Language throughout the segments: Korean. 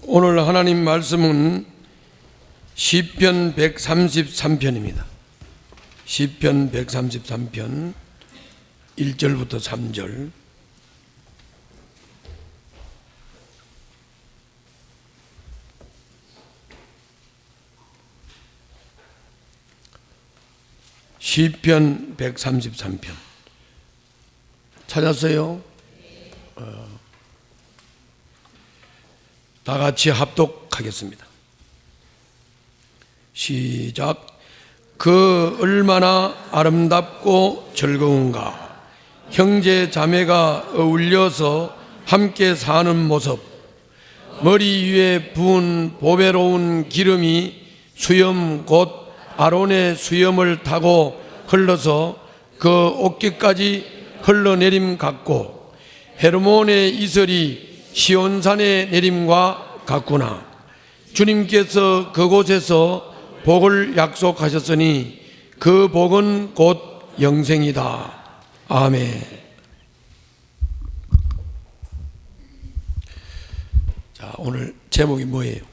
오늘 하나님 말씀은 시편 133편입니다. 시편 133편 1절부터 3절. 시편 133편 찾았어요? 다 같이 합독하겠습니다. 시작. 그 얼마나 아름답고 즐거운가. 형제 자매가 어울려서 함께 사는 모습. 머리 위에 부은 보배로운 기름이 수염 곧 아론의 수염을 타고 흘러서 그 어깨까지 흘러내림 같고 헤르몬의 이슬이 시온산의 내림과 같구나. 주님께서 그곳에서 복을 약속하셨으니 그 복은 곧 영생이다. 아멘. 자, 오늘 제목이 뭐예요?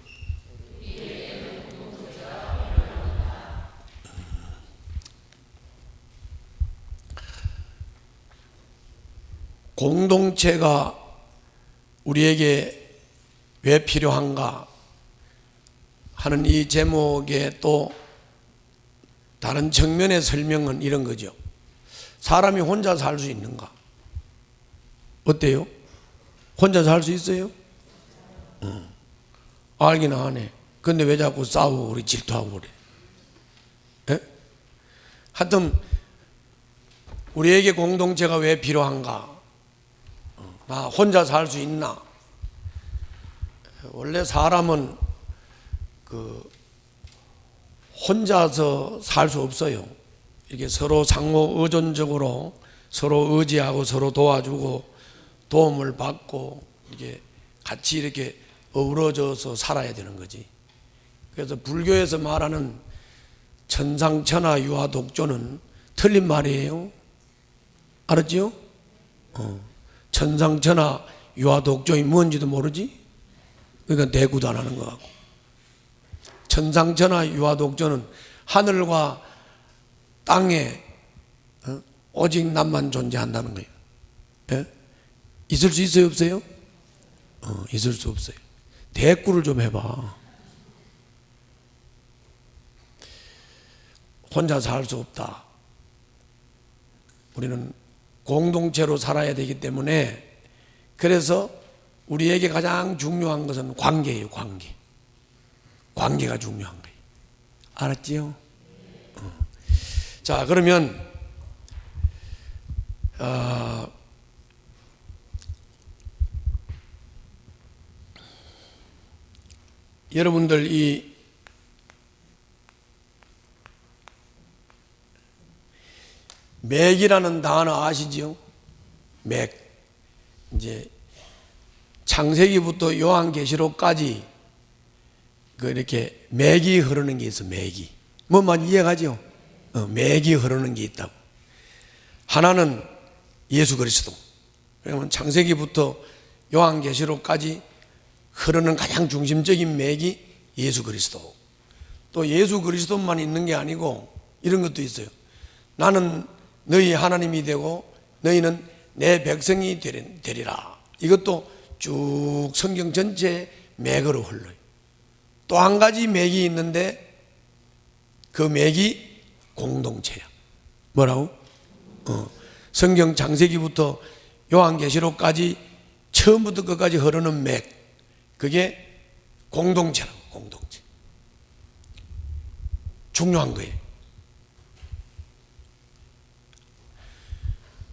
공동체가 우리에게 왜 필요한가 하는 이 제목의 또 다른 측면의 설명은 이런 거죠. 사람이 혼자 살 수 있는가? 어때요? 혼자 살 수 있어요? 알긴 아네. 근데 왜 자꾸 싸우고 우리 질투하고 그래? 예? 하여튼 우리에게 공동체가 왜 필요한가? 나 혼자 살 수 있나? 원래 사람은 혼자서 살 수 없어요. 이렇게 서로 상호 의존적으로 서로 의지하고 서로 도와주고 도움을 받고 이렇게 같이 이렇게 어우러져서 살아야 되는 거지. 그래서 불교에서 말하는 천상천하 유아독존은 틀린 말이에요. 알았지요? 천상천하 유아독존이 뭔지도 모르지? 그러니까 대구도 안 하는 거 같고. 천상천하 유아독존은 하늘과 땅에 오직 남만 존재한다는 거예요. 예? 있을 수 있어요, 없어요? 있을 수 없어요. 대꾸를 좀 해봐. 혼자 살 수 없다. 우리는 공동체로 살아야 되기 때문에, 그래서 우리에게 가장 중요한 것은 관계예요. 관계가 중요한 거예요. 알았지요? 자, 그러면 여러분들 이 맥이라는 단어 아시죠? 맥. 이제 창세기부터 요한계시록까지 이렇게 맥이 흐르는 게 있어. 맥이. 뭔만 이해가죠? 맥이 흐르는 게 있다고. 하나는 예수 그리스도. 그러면 창세기부터 요한계시록까지 흐르는 가장 중심적인 맥이 예수 그리스도. 또 예수 그리스도만 있는 게 아니고 이런 것도 있어요. 나는 너희 하나님이 되고 너희는 내 백성이 되리라. 이것도 쭉 성경 전체에 맥으로 흘러요. 또 한 가지 맥이 있는데 그 맥이 공동체야. 뭐라고? 성경 창세기부터 요한계시록까지 처음부터 끝까지 흐르는 맥, 그게 공동체라고. 공동체 중요한 거예요.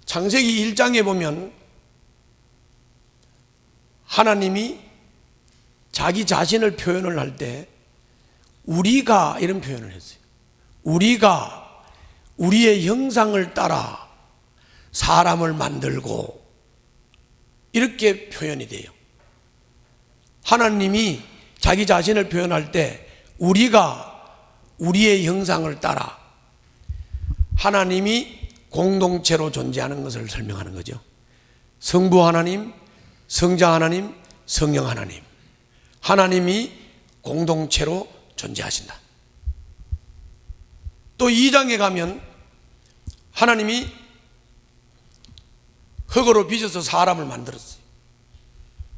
창세기 1장에 보면 하나님이 자기 자신을 표현을 할 때 우리가 이런 표현을 했어요. 우리가 우리의 형상을 따라 사람을 만들고, 이렇게 표현이 돼요. 하나님이 자기 자신을 표현할 때 우리가 우리의 형상을 따라, 하나님이 공동체로 존재하는 것을 설명하는 거죠. 성부 하나님, 성자 하나님, 성령 하나님. 하나님이 공동체로 존재하신다. 또 2장에 가면 하나님이 흙으로 빚어서 사람을 만들었어요.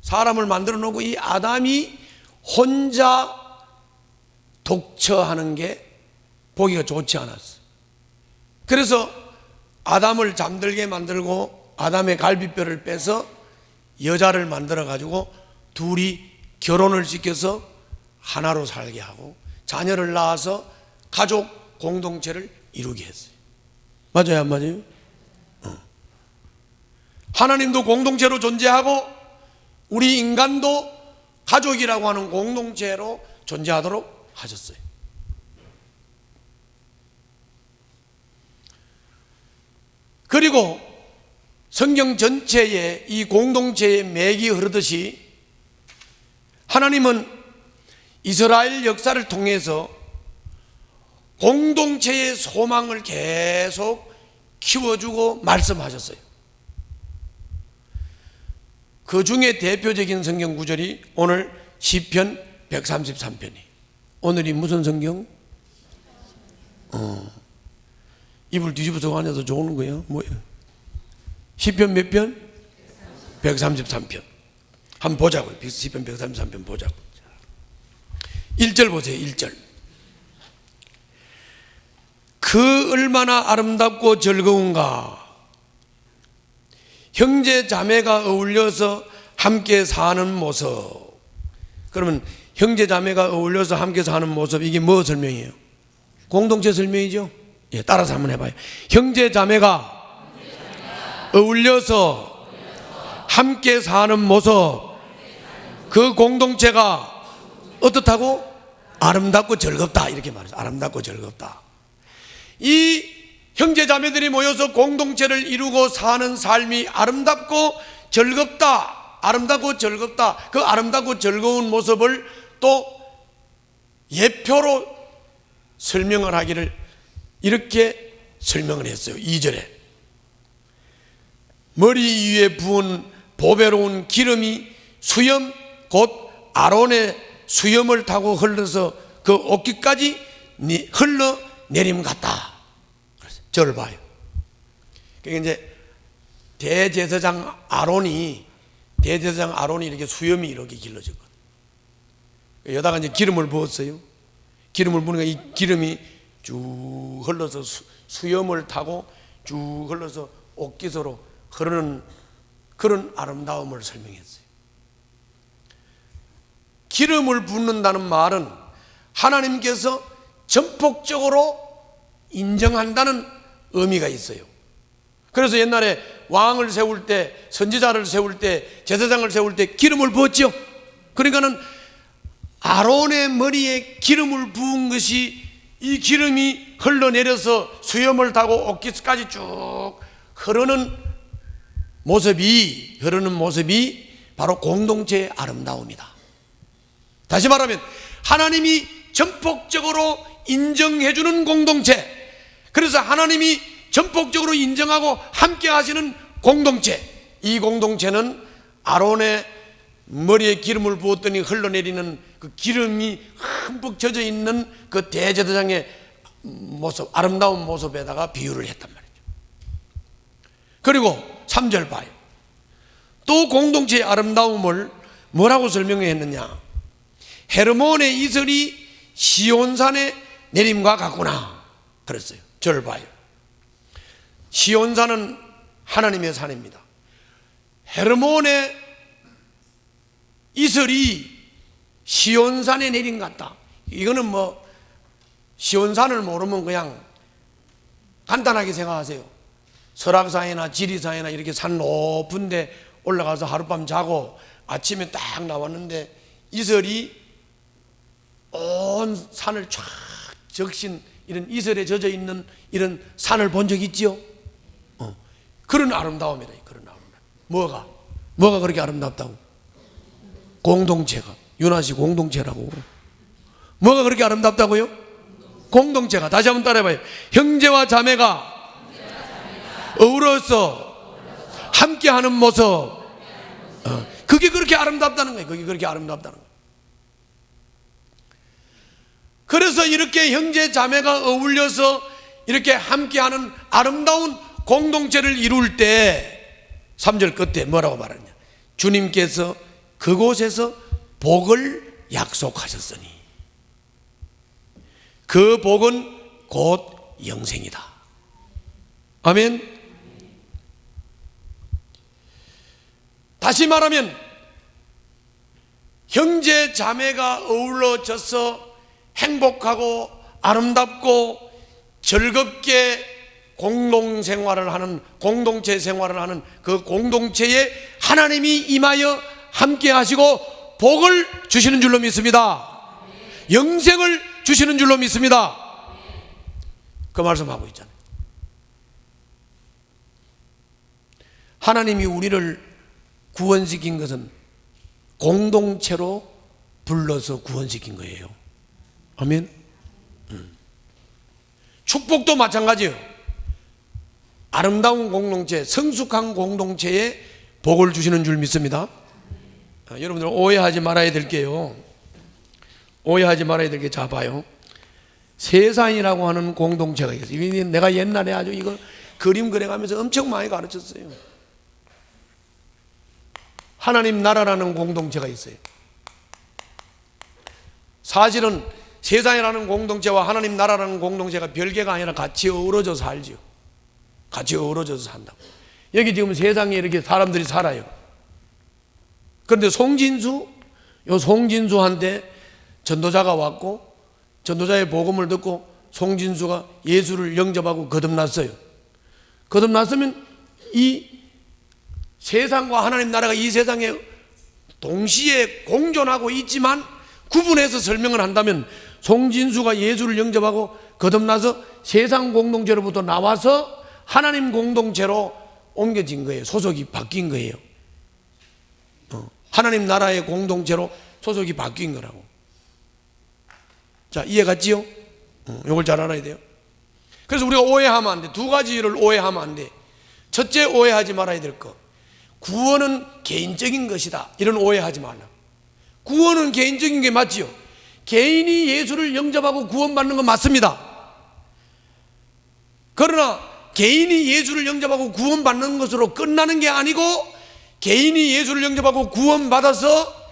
사람을 만들어 놓고 이 아담이 혼자 독처하는 게 보기가 좋지 않았어요. 그래서 아담을 잠들게 만들고 아담의 갈비뼈를 빼서 여자를 만들어 가지고 둘이 결혼을 시켜서 하나로 살게 하고 자녀를 낳아서 가족 공동체를 이루게 했어요. 맞아요, 안 맞아요? 하나님도 공동체로 존재하고 우리 인간도 가족이라고 하는 공동체로 존재하도록 하셨어요. 그리고 성경 전체에 이 공동체의 맥이 흐르듯이 하나님은 이스라엘 역사를 통해서 공동체의 소망을 계속 키워주고 말씀하셨어요. 그 중에 대표적인 성경 구절이 오늘 시편 133편이. 오늘이 무슨 성경? 이불 뒤집어서 안에서 좋은 거예요? 뭐예요? 시편 몇 편? 133편. 한번 보자고요. 시편 133편 보자고. 1절 보세요. 1절. 그 얼마나 아름답고 즐거운가. 형제 자매가 어울려서 함께 사는 모습. 그러면 형제 자매가 어울려서 함께 사는 모습, 이게 뭐 설명이에요? 공동체 설명이죠? 예, 따라서 한번 해봐요. 형제 자매가 어울려서 함께 사는 모습, 그 공동체가 어떻다고? 아름답고 즐겁다, 이렇게 말해요. 아름답고 즐겁다. 이 형제 자매들이 모여서 공동체를 이루고 사는 삶이 아름답고 즐겁다. 아름답고 즐겁다. 그 아름답고 즐거운 모습을 또 예표로 설명을 하기를 이렇게 설명을 했어요. 2절에 머리 위에 부은 보배로운 기름이 수염 곧 아론의 수염을 타고 흘러서 그 옷깃까지 흘러 내림 같다. 저를 봐요. 그러니까 이제 대제사장 아론이 이렇게 수염이 이렇게 길러졌거든. 여다가 이제 기름을 부었어요. 기름을 부으니까 이 기름이 쭉 흘러서 수염을 타고 쭉 흘러서 옷깃으로 흐르는 그런 아름다움을 설명했어요. 기름을 붓는다는 말은 하나님께서 전폭적으로 인정한다는 의미가 있어요. 그래서 옛날에 왕을 세울 때, 선지자를 세울 때, 제사장을 세울 때 기름을 부었죠. 그러니까는 아론의 머리에 기름을 부은 것이 이 기름이 흘러내려서 수염을 타고 옷깃까지 쭉 흐르는 모습이 바로 공동체의 아름다움이다. 다시 말하면 하나님이 전폭적으로 인정해주는 공동체, 그래서 하나님이 전폭적으로 인정하고 함께 하시는 공동체, 이 공동체는 아론의 머리에 기름을 부었더니 흘러내리는 그 기름이 흠뻑 젖어 있는 그 대제사장의 모습, 아름다운 모습에다가 비유를 했단 말이죠. 그리고 3절 봐요. 또 공동체의 아름다움을 뭐라고 설명했느냐? 헤르몬의 이슬이 시온산의 내림과 같구나 그랬어요. 저를 봐요. 시온산은 하나님의 산입니다. 헤르몬의 이슬이 시온산의 내림 같다. 이거는 뭐 시온산을 모르면 그냥 간단하게 생각하세요. 설악산이나 지리산이나 이렇게 산 높은 데 올라가서 하룻밤 자고 아침에 딱 나왔는데 이슬이 온 산을 쫙 적신 이런 이슬에 젖어 있는 이런 산을 본 적 있지요? 그런 아름다움이다. 그런 아름다움. 뭐가 그렇게 아름답다고? 공동체가. 유나시 공동체라고. 뭐가 그렇게 아름답다고요? 공동체가. 다시 한번 따라해봐요. 형제와 자매가 어우러서 함께하는 모습. 그게 그렇게 아름답다는 거예요. 그게 그렇게 아름답다는 거예요. 그래서 이렇게 형제 자매가 어울려서 이렇게 함께하는 아름다운 공동체를 이룰 때 3절 끝에 뭐라고 말하냐? 주님께서 그곳에서 복을 약속하셨으니 그 복은 곧 영생이다. 아멘. 다시 말하면 형제 자매가 어우러져서 행복하고 아름답고 즐겁게 공동생활을 하는, 공동체 생활을 하는 그 공동체에 하나님이 임하여 함께 하시고 복을 주시는 줄로 믿습니다. 영생을 주시는 줄로 믿습니다. 그 말씀하고 있잖아요. 하나님이 우리를 구원시킨 것은 공동체로 불러서 구원시킨 거예요. 아멘. 축복도 마찬가지예요. 아름다운 공동체, 성숙한 공동체에 복을 주시는 줄 믿습니다. 여러분들 오해하지 말아야 될 게요. 오해하지 말아야 될 게, 자 봐요. 세상이라고 하는 공동체가 있어요. 내가 옛날에 아주 이거 그림 그려가면서 엄청 많이 가르쳤어요. 하나님 나라라는 공동체가 있어요. 사실은 세상이라는 공동체와 하나님 나라라는 공동체가 별개가 아니라 같이 어우러져 살지요. 같이 어우러져서 산다고. 여기 지금 세상에 이렇게 사람들이 살아요. 그런데 송진수한테 전도자가 왔고, 전도자의 복음을 듣고 송진수가 예수를 영접하고 거듭났어요. 거듭났으면 이 세상과 하나님 나라가 이 세상에 동시에 공존하고 있지만 구분해서 설명을 한다면, 송진수가 예수를 영접하고 거듭나서 세상 공동체로부터 나와서 하나님 공동체로 옮겨진 거예요. 소속이 바뀐 거예요. 하나님 나라의 공동체로 소속이 바뀐 거라고. 자, 이해갔지요? 이걸 잘 알아야 돼요. 그래서 우리가 오해하면 안 돼. 두 가지를 오해하면 안 돼. 첫째, 오해하지 말아야 될 것, 구원은 개인적인 것이다, 이런 오해하지 말라. 구원은 개인적인 게 맞지요. 개인이 예수를 영접하고 구원받는 건 맞습니다. 그러나 개인이 예수를 영접하고 구원받는 것으로 끝나는 게 아니고, 개인이 예수를 영접하고 구원받아서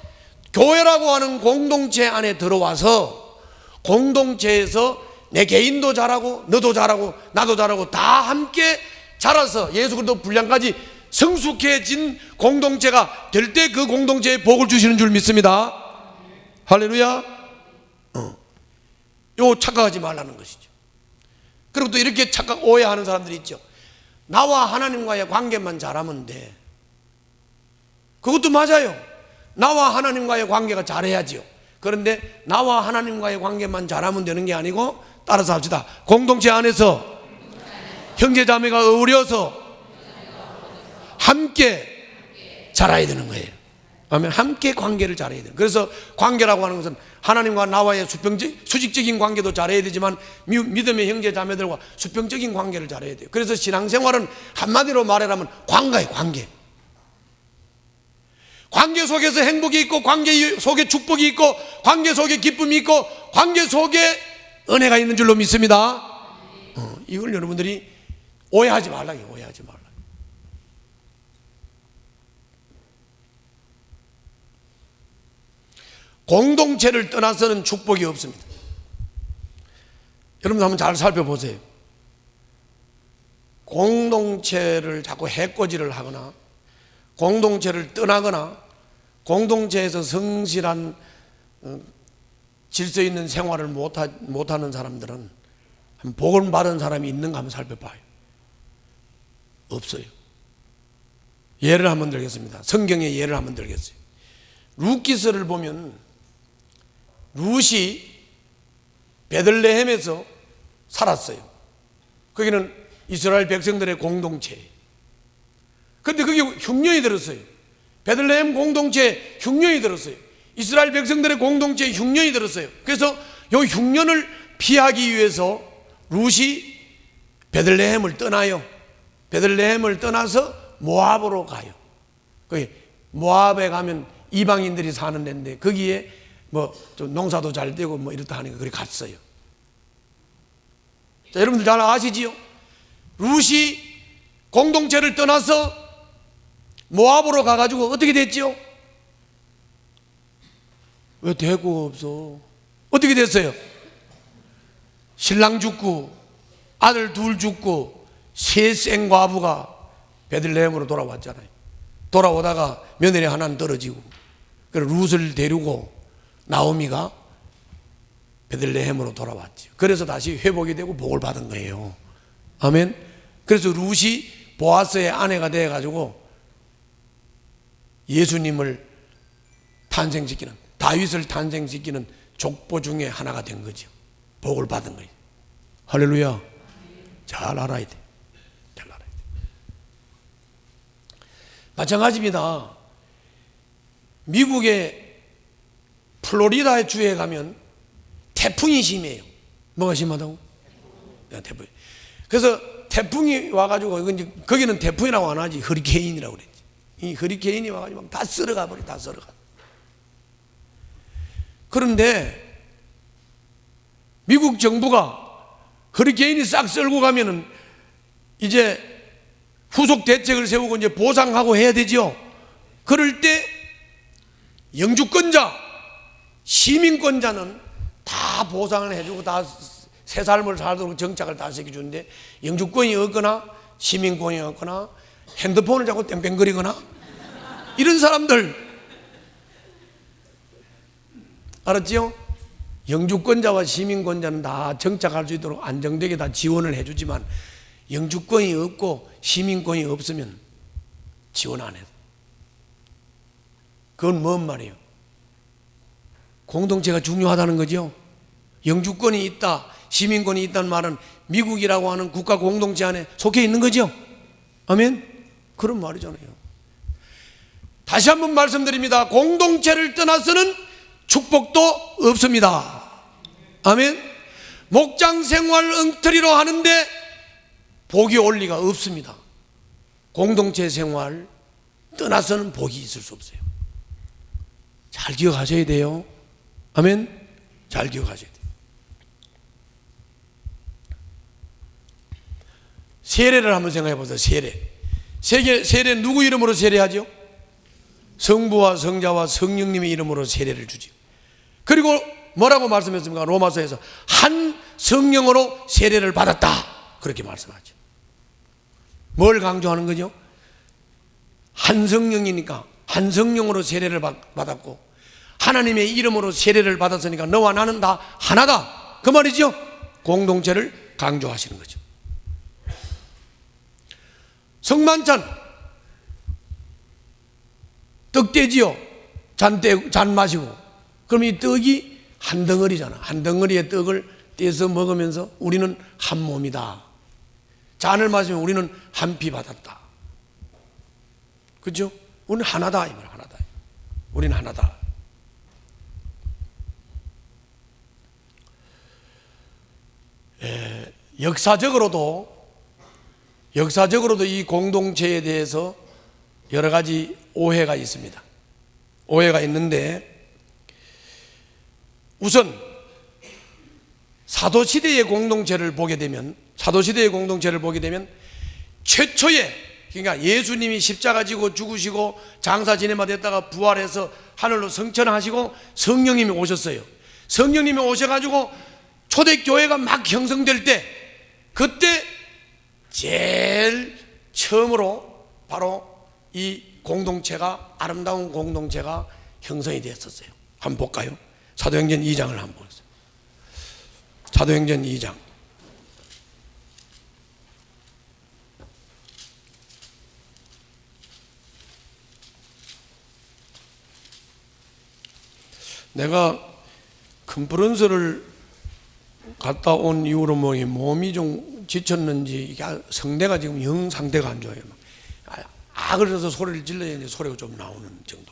교회라고 하는 공동체 안에 들어와서 공동체에서 내 개인도 자라고 너도 자라고 나도 자라고 다 함께 자라서 예수 그리스도 분량까지 성숙해진 공동체가 될 때 그 공동체에 복을 주시는 줄 믿습니다. 할렐루야. 요 착각하지 말라는 것이죠. 그리고 또 이렇게 착각, 오해하는 사람들이 있죠. 나와 하나님과의 관계만 잘하면 돼. 그것도 맞아요. 나와 하나님과의 관계가 잘해야지요. 그런데 나와 하나님과의 관계만 잘하면 되는 게 아니고, 따라서 합시다. 공동체 안에서 형제 자매가 어우러서 함께 자라야 되는 거예요. 아멘. 함께 관계를 잘해야 돼요. 그래서 관계라고 하는 것은 하나님과 나와의 수직적인 관계도 잘해야 되지만 믿음의 형제 자매들과 수평적인 관계를 잘해야 돼요. 그래서 신앙생활은 한마디로 말하면 관계예요. 관계 속에서 행복이 있고, 관계 속에 축복이 있고, 관계 속에 기쁨이 있고, 관계 속에 은혜가 있는 줄로 믿습니다. 이걸 여러분들이 오해하지 말라요. 오해하지 말라. 공동체를 떠나서는 축복이 없습니다. 여러분 한번 잘 살펴보세요. 공동체를 자꾸 해코지를 하거나 공동체를 떠나거나 공동체에서 성실한 질서 있는 생활을 못하는 사람들은 복을 받은 사람이 있는가 한번 살펴봐요. 없어요. 예를 한번 들겠습니다. 성경의 예를 한번 들겠어요. 룻기서를 보면 룻이 베들레헴에서 살았어요. 거기는 이스라엘 백성들의 공동체예요. 그런데 그게 흉년이 들었어요. 베들레헴 공동체에 흉년이 들었어요. 이스라엘 백성들의 공동체에 흉년이 들었어요. 그래서 이 흉년을 피하기 위해서 룻이 베들레헴을 떠나요. 베들레헴을 떠나서 모압으로 가요. 거기 모압에 가면 이방인들이 사는 데인데 거기에 뭐 좀 농사도 잘 되고 뭐 이렇다 하니까 그렇게 갔어요. 자, 여러분들 잘 아시지요? 룻이 공동체를 떠나서 모압으로 가가지고 어떻게 됐지요? 왜 대구가 없어? 어떻게 됐어요? 신랑 죽고 아들 둘 죽고 세 생과부가 베들레헴으로 돌아왔잖아요. 돌아오다가 며느리 하나는 떨어지고, 그래서 룻을 데리고 나오미가 베들레헴으로 돌아왔죠. 그래서 다시 회복이 되고 복을 받은 거예요. 아멘. 그래서 룻이 보아스의 아내가 되어가지고 예수님을 탄생시키는, 다윗을 탄생시키는 족보 중에 하나가 된 거죠. 복을 받은 거예요. 할렐루야. 잘 알아야 돼. 잘 알아야 돼. 마찬가지입니다. 미국의 플로리다 주에 가면 태풍이 심해요. 뭐가 심하다고? 네, 태풍. 그래서 태풍이 와가지고, 거기는 태풍이라고 안 하지, 허리케인이라고 그랬지. 이 허리케인이 와가지고 막 다 쓸어가 버려, 다 쓸어가. 그런데 미국 정부가 허리케인이 싹 쓸고 가면은 이제 후속 대책을 세우고 이제 보상하고 해야 되죠. 그럴 때 영주권자, 시민권자는 다 보상을 해주고 다 새 삶을 살도록 정착을 다 시켜주는데, 영주권이 없거나 시민권이 없거나 핸드폰을 자꾸 땡땡거리거나 이런 사람들 알았지요? 영주권자와 시민권자는 다 정착할 수 있도록 안정되게 다 지원을 해주지만, 영주권이 없고 시민권이 없으면 지원 안 해요. 그건 뭔 말이에요? 공동체가 중요하다는 거죠. 영주권이 있다, 시민권이 있다는 말은 미국이라고 하는 국가 공동체 안에 속해 있는 거죠. 아멘? 그런 말이잖아요. 다시 한번 말씀드립니다. 공동체를 떠나서는 축복도 없습니다. 아멘? 목장 생활 엉터리로 하는데 복이 올 리가 없습니다. 공동체 생활 떠나서는 복이 있을 수 없어요. 잘 기억하셔야 돼요. 아멘? 잘 기억하셔야 돼요. 세례를 한번 생각해 보세요. 세례 누구 이름으로 세례하죠? 성부와 성자와 성령님의 이름으로 세례를 주죠. 그리고 뭐라고 말씀했습니까? 로마서에서 한 성령으로 세례를 받았다, 그렇게 말씀하죠. 뭘 강조하는 거죠? 한 성령이니까 한 성령으로 세례를 받았고, 하나님의 이름으로 세례를 받았으니까 너와 나는 다 하나다, 그 말이죠. 공동체를 강조하시는 거죠. 성만찬, 떡대지요. 잔 마시고, 그럼 이 떡이 한 덩어리잖아. 한 덩어리의 떡을 떼서 먹으면서 우리는 한 몸이다. 잔을 마시면 우리는 한 피 받았다. 그렇죠? 우리는 하나다, 이 말. 하나다. 우리는 하나다. 역사적으로도 이 공동체에 대해서 여러 가지 오해가 있습니다. 오해가 있는데, 우선 사도시대의 공동체를 보게 되면 최초의, 그러니까 예수님이 십자가 지고 죽으시고 장사 지내마 됐다가 부활해서 하늘로 승천하시고 성령님이 오셨어요. 성령님이 오셔가지고 초대교회가 막 형성될 때, 그때 제일 처음으로 바로 이 공동체가, 아름다운 공동체가 형성이 됐었어요. 한번 볼까요? 사도행전 2장을 한번 보세요. 사도행전 2장. 내가 컨퍼런스를 갔다 온 이후로 뭐 몸이 좀 지쳤는지 이게 성대가 지금 영 상태가 안 좋아요. 그래서 소리를 질러야 이제 소리가 좀 나오는 정도.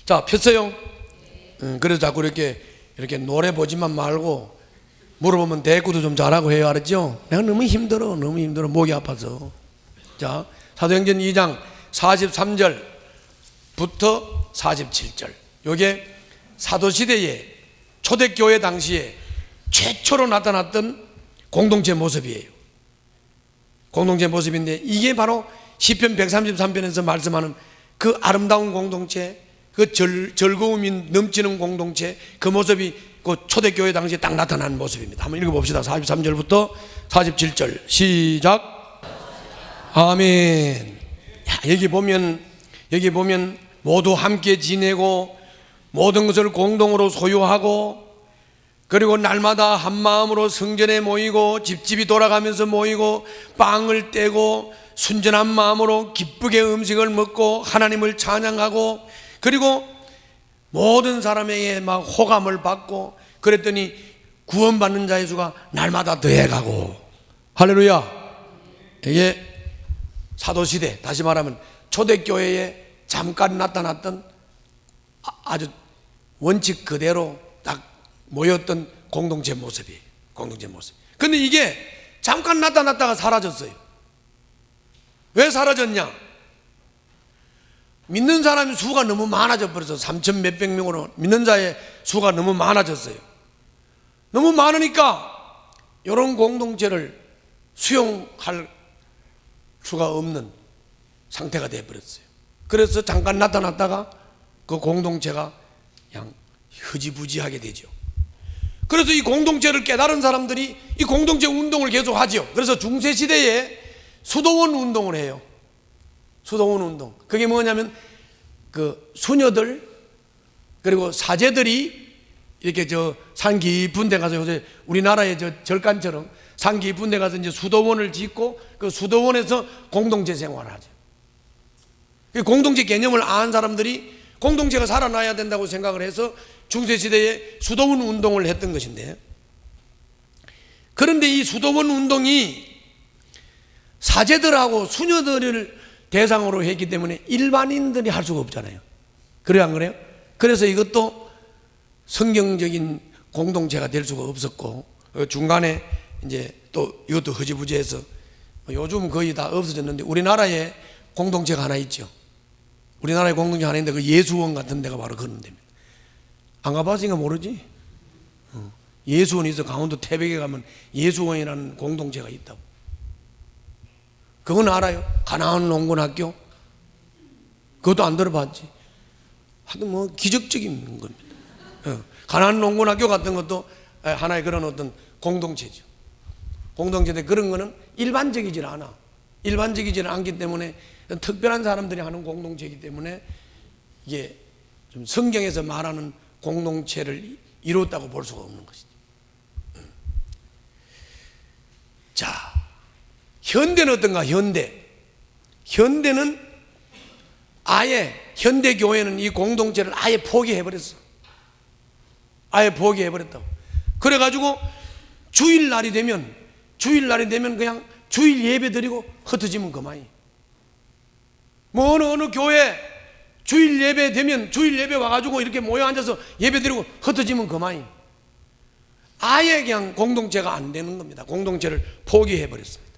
자, 폈어요? 그래서 자꾸 이렇게 노래 보지만 말고 물어보면 대꾸도 좀 잘하고 해요. 알았죠? 내가 너무 힘들어. 목이 아파서. 자, 사도행전 2장 43절부터 47절. 요게 사도시대에 초대교회 당시에 최초로 나타났던 공동체 모습이에요. 공동체 모습인데 이게 바로 시편 133편에서 말씀하는 그 아름다운 공동체, 그 즐거움이 넘치는 공동체, 그 모습이 그 초대교회 당시에 딱 나타난 모습입니다. 한번 읽어봅시다. 43절부터 47절 시작. 아멘. 야, 여기 보면 모두 함께 지내고 모든 것을 공동으로 소유하고, 그리고 날마다 한 마음으로 성전에 모이고 집집이 돌아가면서 모이고 빵을 떼고 순전한 마음으로 기쁘게 음식을 먹고 하나님을 찬양하고, 그리고 모든 사람에게 막 호감을 받고, 그랬더니 구원받는 자의 수가 날마다 더해가고. 할렐루야. 이게 사도시대, 다시 말하면 초대교회에 잠깐 나타났던 아주 원칙 그대로 딱 모였던 공동체 모습이에요. 공동체 모습. 근데 이게 잠깐 나타났다가 사라졌어요. 왜 사라졌냐? 믿는 사람의 수가 너무 많아져 버려서 3천 몇백 명으로 믿는 자의 수가 너무 많아졌어요. 너무 많으니까 이런 공동체를 수용할 수가 없는 상태가 되어버렸어요. 그래서 잠깐 나타났다가 그 공동체가 그냥 흐지부지하게 되죠. 그래서 이 공동체를 깨달은 사람들이 이 공동체 운동을 계속 하죠. 그래서 중세시대에 수도원 운동을 해요. 수도원 운동. 그게 뭐냐면 그 수녀들 그리고 사제들이 이렇게 저 산 깊은 데 가서, 요새 우리나라의 저 절간처럼 산 깊은 데 가서 이제 수도원을 짓고 그 수도원에서 공동체 생활을 하죠. 공동체 개념을 아는 사람들이 공동체가 살아나야 된다고 생각을 해서 중세시대에 수도원 운동을 했던 것인데, 그런데 이 수도원 운동이 사제들하고 수녀들을 대상으로 했기 때문에 일반인들이 할 수가 없잖아요. 그래요, 안 그래요? 그래서 이것도 성경적인 공동체가 될 수가 없었고, 중간에 이제 또 이것도 흐지부지해서 요즘 거의 다 없어졌는데, 우리나라에 공동체가 하나 있죠. 우리나라에 공동체 하나 있는데 그 예수원 같은 데가 바로 그런 데입니다. 안 가봤으니까 모르지? 예수원이 있어. 강원도 태백에 가면 예수원이라는 공동체가 있다고. 그건 알아요? 가나안 농군학교? 그것도 안 들어봤지? 하여튼 뭐 기적적인 겁니다. 가나안 농군학교 같은 것도 하나의 그런 어떤 공동체죠. 공동체인데 그런 거는 일반적이질 않아. 일반적이질 않기 때문에 특별한 사람들이 하는 공동체이기 때문에 이게 좀 성경에서 말하는 공동체를 이뤘다고 볼 수가 없는 것이죠. 자, 현대는 어떤가? 현대는 아예, 현대 교회는 이 공동체를 아예 포기해버렸어. 아예 포기해버렸다고. 그래가지고 주일날이 되면 그냥 주일 예배 드리고 흩어지면 그만이. 뭐 어느 교회 주일 예배 되면 주일 예배 와가지고 이렇게 모여 앉아서 예배 드리고 흩어지면 그만이. 아예 그냥 공동체가 안 되는 겁니다. 공동체를 포기해버렸습니다.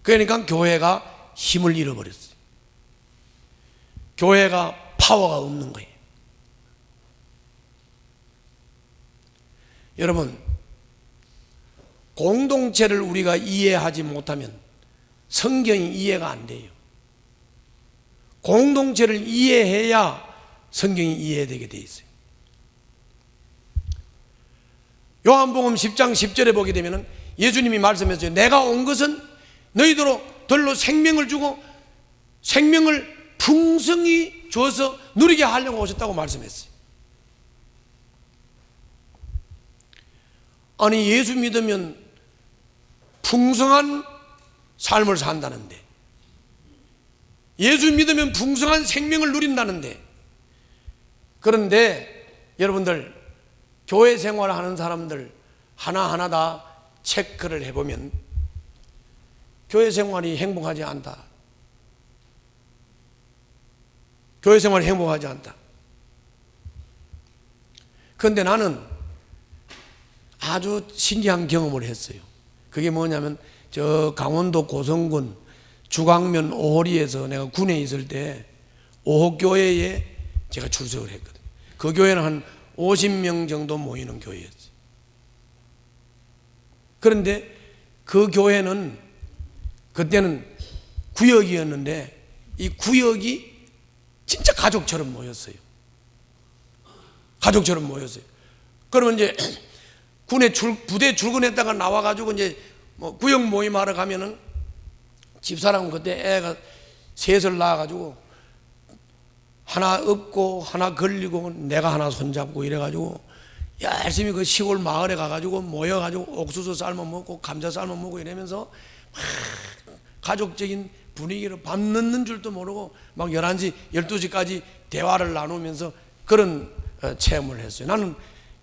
그러니까 교회가 힘을 잃어버렸어요. 교회가 파워가 없는 거예요. 여러분, 공동체를 우리가 이해하지 못하면 성경이 이해가 안 돼요. 공동체를 이해해야 성경이 이해되게 돼 있어요. 요한복음 10장 10절에 보게 되면 예수님이 말씀했어요. 내가 온 것은 너희들로 생명을 주고 생명을 풍성히 줘서 누리게 하려고 오셨다고 말씀했어요. 아니, 예수 믿으면 풍성한 삶을 산다는데, 예수 믿으면 풍성한 생명을 누린다는데, 그런데 여러분들 교회 생활을 하는 사람들 하나하나 다 체크를 해보면 교회 생활이 행복하지 않다. 교회 생활이 행복하지 않다. 그런데 나는 아주 신기한 경험을 했어요. 그게 뭐냐면 저 강원도 고성군 주광면 오호리에서 내가 군에 있을 때 오호교회에 제가 출석을 했거든요. 그 교회는 한 50명 정도 모이는 교회였어요. 그런데 그 교회는 그때는 구역이었는데 이 구역이 진짜 가족처럼 모였어요. 가족처럼 모였어요. 그러면 이제 부대 출근했다가 나와가지고 이제 뭐 구역 모임하러 가면은 집사람은 그때 애가 셋을 낳아가지고 하나 업고 하나 걸리고 내가 하나 손잡고 이래가지고 열심히 그 시골 마을에 가가지고 모여가지고 옥수수 삶아 먹고 감자 삶아 먹고 이러면서 막 가족적인 분위기로 밤 늦는 줄도 모르고 막 11시, 12시까지 대화를 나누면서 그런 체험을 했어요. 나는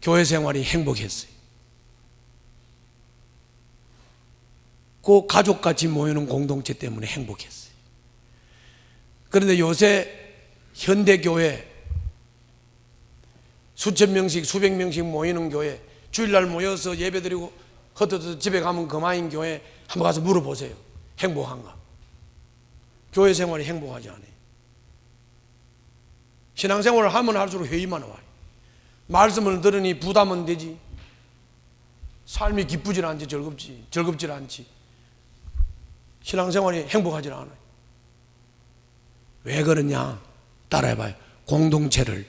교회 생활이 행복했어요. 그 가족같이 모이는 공동체 때문에 행복했어요. 그런데 요새 현대교회 수천 명씩 수백 명씩 모이는 교회, 주일날 모여서 예배드리고 헛헛 집에 가면 그만인 교회 한번 가서 물어보세요. 행복한가? 교회 생활이 행복하지 않아요. 신앙생활을 하면 할수록 회의만 와요. 말씀을 들으니 부담은 되지, 삶이 기쁘질 않지, 즐겁질 않지. 신앙생활이 행복하지 않아요. 왜 그러냐? 따라해봐요. 공동체를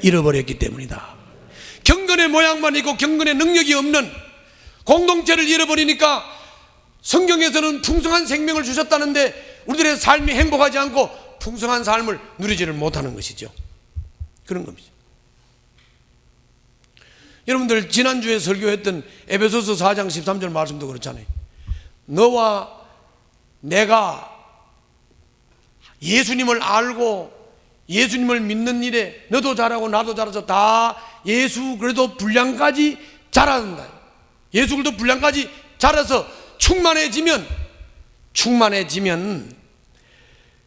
잃어버렸기 때문이다. 경건의 모양만 있고 경건의 능력이 없는 공동체를 잃어버리니까 성경에서는 풍성한 생명을 주셨다는데 우리들의 삶이 행복하지 않고 풍성한 삶을 누리지를 못하는 것이죠. 그런 겁니다. 여러분들 지난주에 설교했던 에베소서 4장 13절 말씀도 그렇잖아요. 너와 내가 예수님을 알고 예수님을 믿는 일에 너도 잘하고 나도 잘해서 다 예수 그래도 분량까지 자란다. 예수 그래도 분량까지 자라서 충만해지면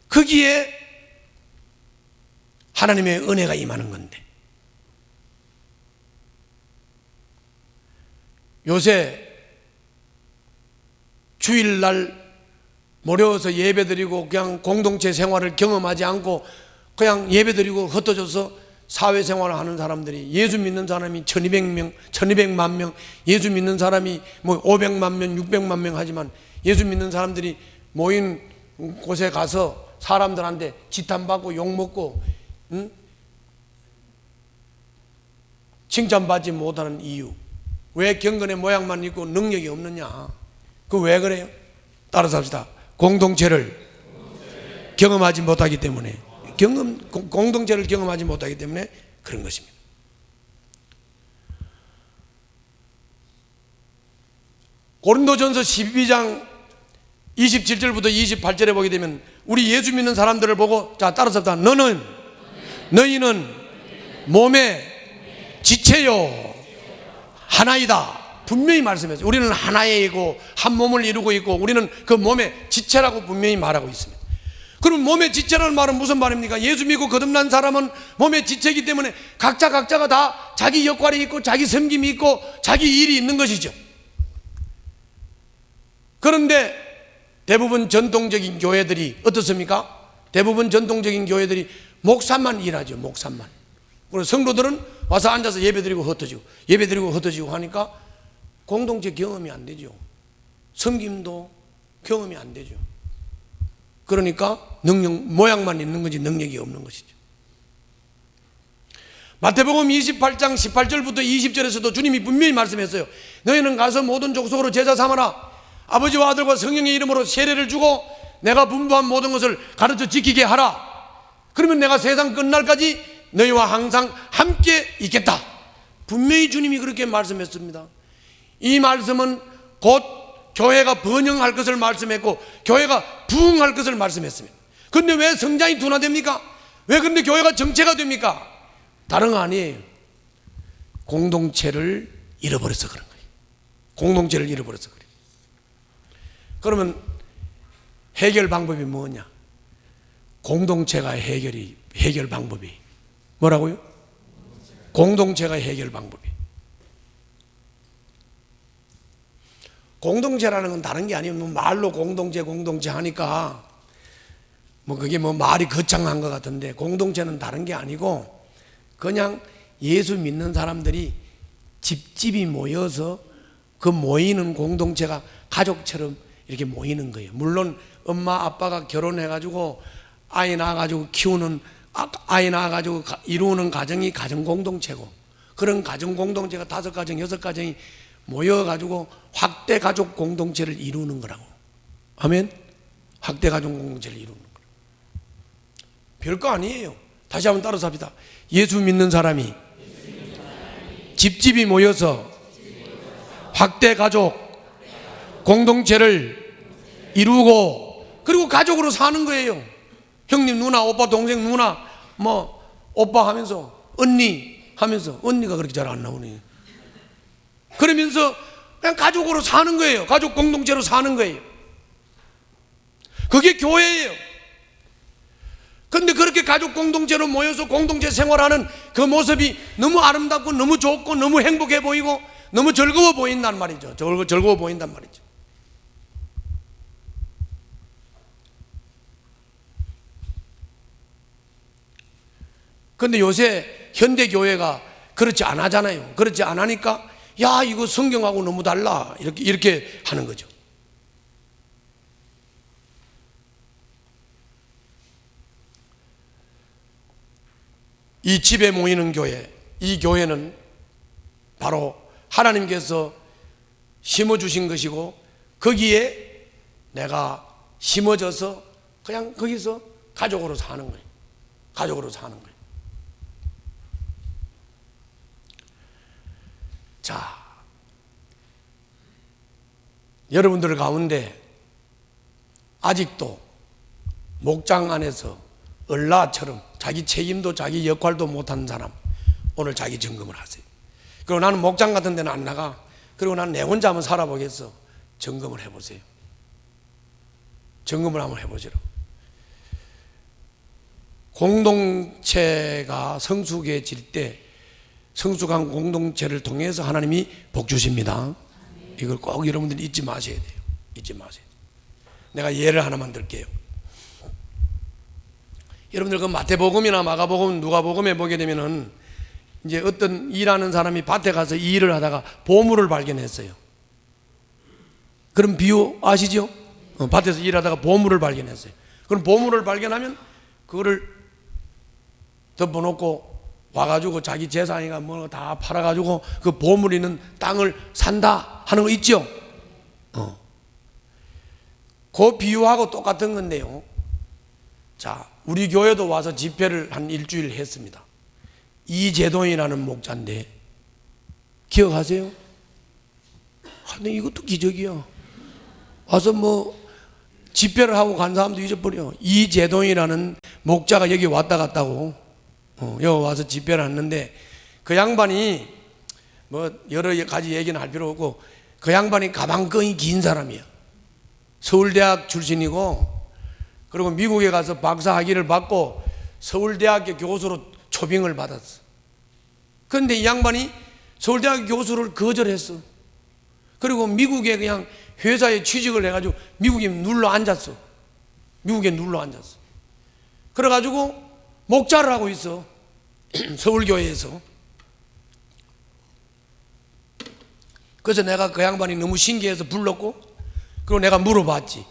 거기에 하나님의 은혜가 임하는 건데, 요새 주일날 모여서 예배드리고 그냥 공동체 생활을 경험하지 않고 그냥 예배드리고 흩어져서 사회생활을 하는 사람들이, 예수 믿는 사람이 1200명, 1200만 명, 예수 믿는 사람이 뭐 500만 명, 600만 명 하지만 예수 믿는 사람들이 모인 곳에 가서 사람들한테 지탄받고 욕먹고 칭찬받지 못하는 이유, 왜 경건의 모양만 있고 능력이 없느냐? 그 왜 그래요? 따라서 합시다. 공동체를 경험하지 못하기 때문에, 공동체를 경험하지 못하기 때문에 그런 것입니다. 고린도전서 12장 27절부터 28절에 보게 되면 우리 예수 믿는 사람들을 보고, 자 따라서 합시다. 너희는 몸의 지체요 하나이다. 분명히 말씀했어요. 우리는 하나이고 한 몸을 이루고 있고 우리는 그 몸의 지체라고 분명히 말하고 있습니다. 그럼 몸의 지체라는 말은 무슨 말입니까? 예수 믿고 거듭난 사람은 몸의 지체이기 때문에 각자가 다 자기 역할이 있고 자기 섬김이 있고 자기 일이 있는 것이죠. 그런데 대부분 전통적인 교회들이 어떻습니까? 대부분 전통적인 교회들이 목사만 일하죠. 목사만. 그리고 성도들은 와서 앉아서 예배드리고 흩어지고 하니까 공동체 경험이 안 되죠. 섬김도 경험이 안 되죠. 그러니까 모양만 있는 거지 능력이 없는 것이죠. 마태복음 28장 18절부터 20절에서도 주님이 분명히 말씀했어요. 너희는 가서 모든 족속으로 제자 삼아라. 아버지와 아들과 성령의 이름으로 세례를 주고 내가 분부한 모든 것을 가르쳐 지키게 하라. 그러면 내가 세상 끝날까지 너희와 항상 함께 있겠다. 분명히 주님이 그렇게 말씀했습니다. 이 말씀은 곧 교회가 번영할 것을 말씀했고 교회가 부흥할 것을 말씀했습니다. 그런데 왜 성장이 둔화됩니까? 왜 그런데 교회가 정체가 됩니까? 다른 거 아니에요. 공동체를 잃어버려서 그런 거예요. 공동체를 잃어버려서 그래요. 그러면 해결 방법이 뭐냐? 공동체가 해결 방법이 뭐라고요? 공동체가 해결 방법이. 공동체라는 건 다른 게 아니에요. 말로 공동체 하니까 뭐 그게 뭐 말이 거창한 것 같은데 공동체는 다른 게 아니고 그냥 예수 믿는 사람들이 집집이 모여서 그 모이는 공동체가 가족처럼 이렇게 모이는 거예요. 물론 엄마 아빠가 결혼해가지고 아이 낳아가지고 키우는, 아이 낳아가지고 이루는 가정이 가정 공동체고, 그런 가정 공동체가 5가정 6가정이 모여가지고 확대 가족 공동체를 이루는 거라고. 아멘. 확대 가족 공동체를 이루는 거라고. 별거 아니에요. 다시 한번 따라서 합시다. 예수 믿는 사람이 집집이 모여서 확대 가족 공동체를 이루고, 그리고 가족으로 사는 거예요. 형님, 누나, 오빠, 동생, 누나, 뭐 오빠 하면서, 언니 하면서, 언니가 그렇게 잘 안 나오네. 그러면서 그냥 가족으로 사는 거예요. 가족 공동체로 사는 거예요. 그게 교회예요. 근데 그렇게 가족 공동체로 모여서 공동체 생활하는 그 모습이 너무 아름답고 너무 좋고 너무 행복해 보이고 너무 즐거워 보인단 말이죠. 즐거워 보인단 말이죠. 근데 요새 현대교회가 그렇지 안 하잖아요. 그렇지 안 하니까 야, 이거 성경하고 너무 달라, 이렇게 하는 거죠. 이 집에 모이는 교회, 이 교회는 바로 하나님께서 심어주신 것이고, 거기에 내가 심어져서 그냥 거기서 가족으로 사는 거예요. 가족으로 사는 거예요. 자, 여러분들 가운데 아직도 목장 안에서 얼라처럼 자기 책임도 자기 역할도 못하는 사람, 오늘 자기 점검을 하세요. 그리고 나는 목장 같은 데는 안 나가, 그리고 나는 내 혼자 한번 살아보겠어. 점검을 해보세요. 점검을 한번 해보시라. 공동체가 성숙해질 때 성숙한 공동체를 통해서 하나님이 복 주십니다. 이걸 꼭 여러분들이 잊지 마셔야 돼요. 잊지 마세요. 내가 예를 하나만 들게요. 여러분들 그 마태복음이나 마가복음, 누가복음에 보게 되면은 이제 어떤 일하는 사람이 밭에 가서 일을 하다가 보물을 발견했어요. 그럼 비유 아시죠? 밭에서 일하다가 보물을 발견했어요. 그럼 보물을 발견하면 그거를 덮어놓고 와가지고 자기 재산이가 뭐 다 팔아가지고 그 보물 있는 땅을 산다 하는 거 있죠? 그 비유하고 똑같은 건데요. 자, 우리 교회도 와서 집회를 한 일주일 했습니다. 이재동이라는 목자인데 기억하세요? 근데 이것도 기적이야. 와서 뭐 집회를 하고 간 사람도 잊어버려. 이재동이라는 목자가 여기 왔다 갔다고 여기 와서 집회를 했는데, 그 양반이 뭐 여러 가지 얘기는 할 필요 없고 그 양반이 가방끈이 긴 사람이야. 서울대학 출신이고, 그리고 미국에 가서 박사학위를 받고 서울대학교 교수로 초빙을 받았어. 그런데 이 양반이 서울대학 교수를 거절했어. 그리고 미국에 그냥 회사에 취직을 해가지고 미국에 눌러 앉았어. 미국에 눌러 앉았어. 그래가지고 목자를 하고 있어. 서울교회에서. 그래서 내가 그 양반이 너무 신기해서 불렀고, 그리고 내가 물어봤지.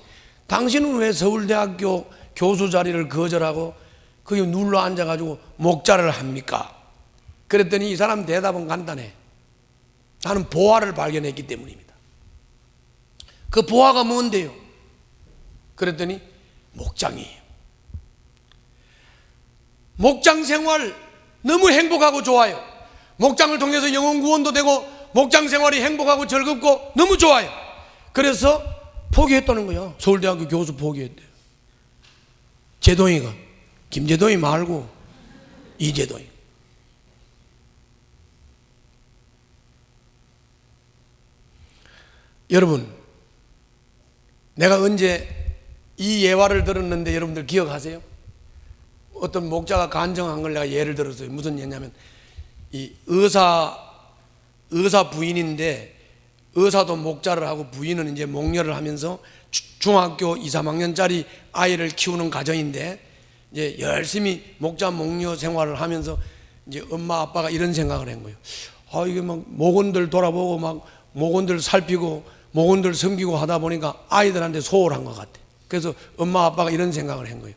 당신은 왜 서울대학교 교수 자리를 거절하고 거기 눌러 앉아가지고 목자를 합니까? 그랬더니 이 사람 대답은 간단해. 나는 보화를 발견했기 때문입니다. 그 보화가 뭔데요? 그랬더니 목장이에요. 목장 생활 너무 행복하고 좋아요. 목장을 통해서 영혼 구원도 되고 목장 생활이 행복하고 즐겁고 너무 좋아요. 그래서 포기했다는 거야. 서울대학교 교수 포기했대요. 제동이가, 김제동이 말고 이제동이. 여러분, 내가 언제 이 예화를 들었는데 여러분들 기억하세요? 어떤 목자가 간증한 걸 내가 예를 들었어요. 무슨 예냐면, 이 의사 부인인데 의사도 목자를 하고 부인은 이제 목녀를 하면서 중학교 2, 3학년짜리 아이를 키우는 가정인데 이제 열심히 목자 목녀 생활을 하면서 이제 엄마 아빠가 이런 생각을 한 거예요. 아, 이게 막 목원들 돌아보고 막 목원들 살피고 목원들 섬기고 하다 보니까 아이들한테 소홀한 것 같아. 그래서 엄마 아빠가 이런 생각을 한 거예요.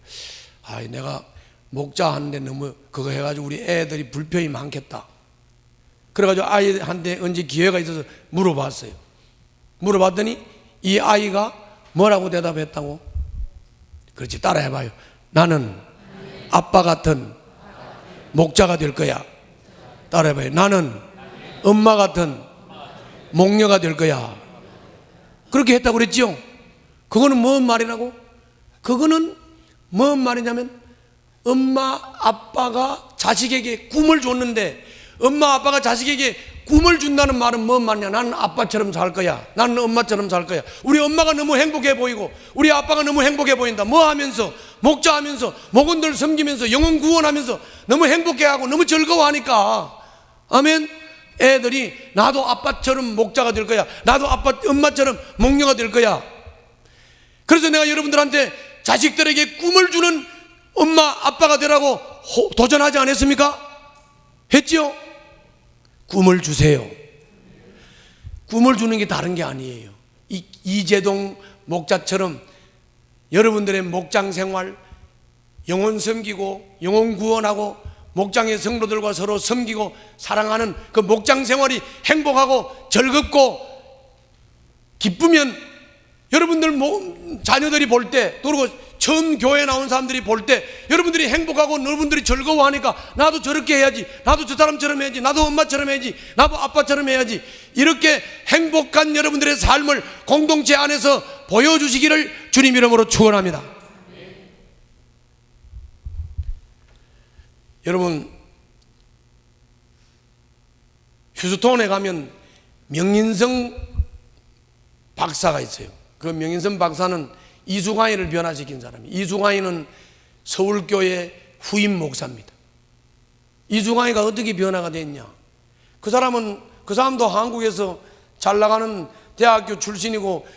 아, 내가 목자 하는데 너무 그거 해가지고 우리 애들이 불평이 많겠다. 그래가지고 아이한테 언제 기회가 있어서 물어봤어요. 물어봤더니 이 아이가 뭐라고 대답했다고? 그렇지, 따라해봐요. 나는 아빠 같은 목자가 될 거야. 따라해봐요. 나는 엄마 같은 목녀가 될 거야. 그렇게 했다고 그랬죠? 그거는 뭔 말이라고? 그거는 뭔 말이냐면 엄마 아빠가 자식에게 꿈을 줬는데 엄마 아빠가 자식에게 꿈을 준다는 말은 뭔 말이냐? 나는 아빠처럼 살 거야. 나는 엄마처럼 살 거야. 우리 엄마가 너무 행복해 보이고 우리 아빠가 너무 행복해 보인다. 뭐 하면서? 목자하면서 목원들 섬기면서 영혼 구원하면서 너무 행복해하고 너무 즐거워하니까 아멘. 애들이 나도 아빠처럼 목자가 될 거야. 나도 엄마처럼 목녀가 될 거야. 그래서 내가 여러분들한테 자식들에게 꿈을 주는 엄마 아빠가 되라고 도전하지 않았습니까? 했지요? 꿈을 주세요. 꿈을 주는 게 다른 게 아니에요. 이재동 목자처럼 여러분들의 목장 생활, 영혼 섬기고 영혼 구원하고 목장의 성도들과 서로 섬기고 사랑하는 그 목장 생활이 행복하고 즐겁고 기쁘면 여러분들 자녀들이 볼 때, 그리고 처음 교회 나온 사람들이 볼 때 여러분들이 행복하고 여러분들이 즐거워하니까 나도 저렇게 해야지, 나도 저 사람처럼 해야지, 나도 엄마처럼 해야지, 나도 아빠처럼 해야지, 이렇게 행복한 여러분들의 삶을 공동체 안에서 보여주시기를 주님 이름으로 축원합니다. 여러분, 휴스톤에 가면 명인성 박사가 있어요. 그 명인성 박사는 이수광이를 변화시킨 사람이에요. 이수광이는 서울교회 후임 목사입니다. 이수광이가 어떻게 변화가 됐냐? 그 사람도 한국에서 잘 나가는 대학교 출신이고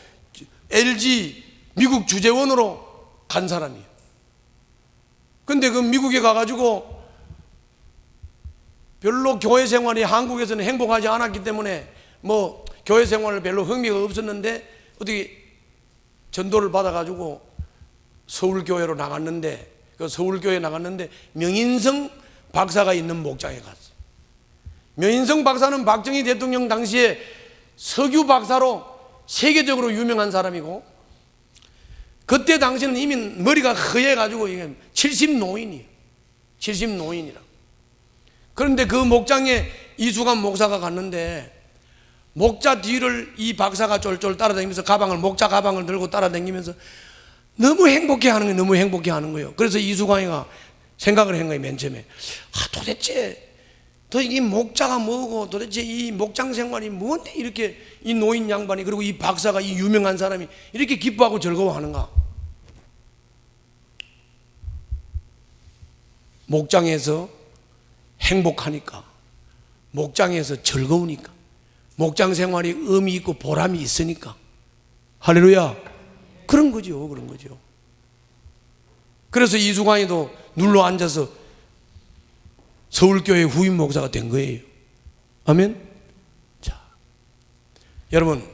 LG 미국 주재원으로 간 사람이에요. 근데 그 미국에 가가지고 별로 교회 생활이 한국에서는 행복하지 않았기 때문에 뭐 교회 생활을 별로 흥미가 없었는데 어떻게 전도를 받아가지고 서울교회로 나갔는데, 그 서울교회에 나갔는데 명인성 박사가 있는 목장에 갔어요. 명인성 박사는 박정희 대통령 당시에 석유 박사로 세계적으로 유명한 사람이고, 그때 당시는 이미 머리가 허해가지고 70노인이에요. 70노인이라. 그런데 그 목장에 이수관 목사가 갔는데 목자 뒤를 이 박사가 쫄쫄 따라다니면서 목자 가방을 들고 따라다니면서 너무 행복해 하는 거예요. 너무 행복해 하는 거예요. 그래서 이수광이가 생각을 한 거예요. 맨 처음에 도대체 이 목자가 뭐고 도대체 이 목장 생활이 뭔데 이렇게 이 노인 양반이, 그리고 이 박사가, 이 유명한 사람이 이렇게 기뻐하고 즐거워하는가? 목장에서 행복하니까, 목장에서 즐거우니까, 목장 생활이 의미 있고 보람이 있으니까. 할렐루야. 그런 거죠. 그런 거죠. 그래서 이수광이도 눌러 앉아서 서울교회 후임 목사가 된 거예요. 아멘. 자, 여러분,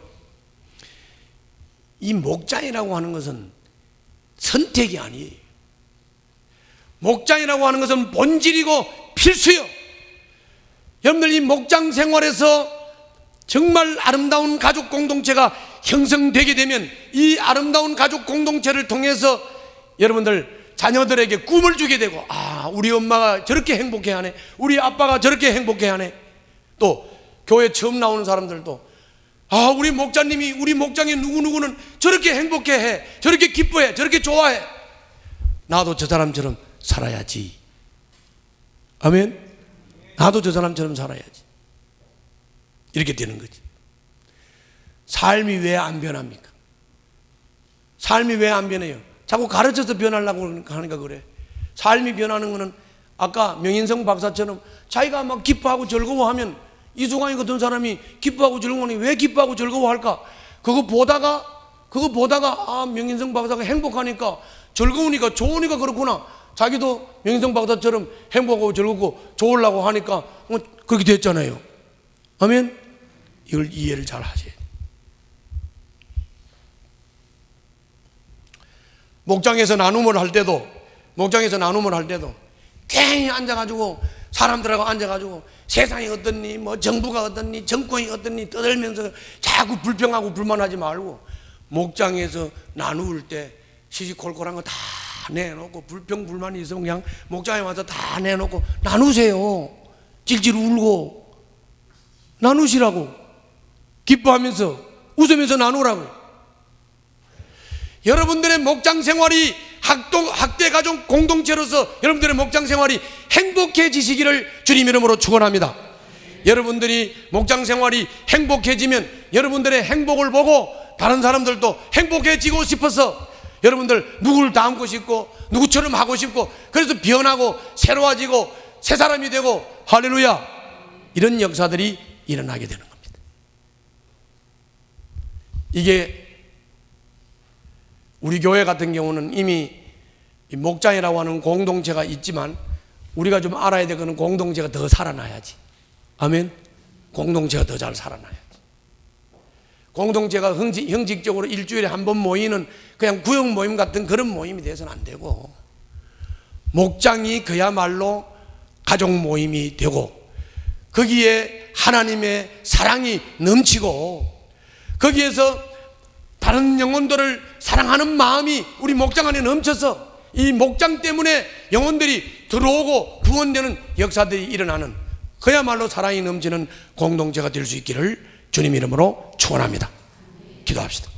이 목장이라고 하는 것은 선택이 아니에요. 목장이라고 하는 것은 본질이고 필수요. 여러분들, 이 목장 생활에서 정말 아름다운 가족 공동체가 형성되게 되면 이 아름다운 가족 공동체를 통해서 여러분들 자녀들에게 꿈을 주게 되고, 우리 엄마가 저렇게 행복해하네, 우리 아빠가 저렇게 행복해하네. 또 교회 처음 나오는 사람들도 우리 목자님이, 우리 목장의 누구누구는 저렇게 행복해해, 저렇게 기뻐해, 저렇게 좋아해, 나도 저 사람처럼 살아야지. 아멘. 나도 저 사람처럼 살아야지. 이렇게 되는 거지. 삶이 왜 안 변합니까? 삶이 왜 안 변해요? 자꾸 가르쳐서 변하려고 하니까 그래. 삶이 변하는 거는 아까 명인성 박사처럼 자기가 막 기뻐하고 즐거워하면, 이수광이 같은 사람이 기뻐하고 즐거워하니 왜 기뻐하고 즐거워할까? 그거 보다가 그거 보다가 명인성 박사가 행복하니까, 즐거우니까, 좋으니까 그렇구나. 자기도 명인성 박사처럼 행복하고 즐겁고 좋으려고 하니까 그렇게 됐잖아요. 아멘. 이걸 이해를 잘 하셔야 돼요. 목장에서 나눔을 할 때도 괜히 앉아가지고, 사람들하고 앉아가지고 세상이 어떻니, 뭐 정부가 어떻니, 정권이 어떻니 떠들면서 자꾸 불평하고 불만하지 말고, 목장에서 나눌 때 시시콜콜한 거 다 내놓고, 불평 불만이 있으면 그냥 목장에 와서 다 내놓고 나누세요. 찔찔 울고 나누시라고. 기뻐하면서 웃으면서 나누라고. 여러분들의 목장 생활이 학대 가족 공동체로서 여러분들의 목장 생활이 행복해지시기를 주님 이름으로 축원합니다. 여러분들이 목장 생활이 행복해지면 여러분들의 행복을 보고 다른 사람들도 행복해지고 싶어서 여러분들 누구를 닮고 싶고 누구처럼 하고 싶고, 그래서 변하고 새로워지고 새 사람이 되고, 할렐루야, 이런 역사들이 일어나게 되는 겁니다. 이게 우리 교회 같은 경우는 이미 목장이라고 하는 공동체가 있지만, 우리가 좀 알아야 될 것은 공동체가 더 살아나야지. 아멘. 공동체가 더 잘 살아나야지. 공동체가 형식적으로 일주일에 한 번 모이는 그냥 구역 모임 같은 그런 모임이 돼서는 안 되고, 목장이 그야말로 가족 모임이 되고, 거기에 하나님의 사랑이 넘치고, 거기에서 다른 영혼들을 사랑하는 마음이 우리 목장 안에 넘쳐서 이 목장 때문에 영혼들이 들어오고 구원되는 역사들이 일어나는, 그야말로 사랑이 넘치는 공동체가 될 수 있기를 주님 이름으로 축원합니다. 기도합시다.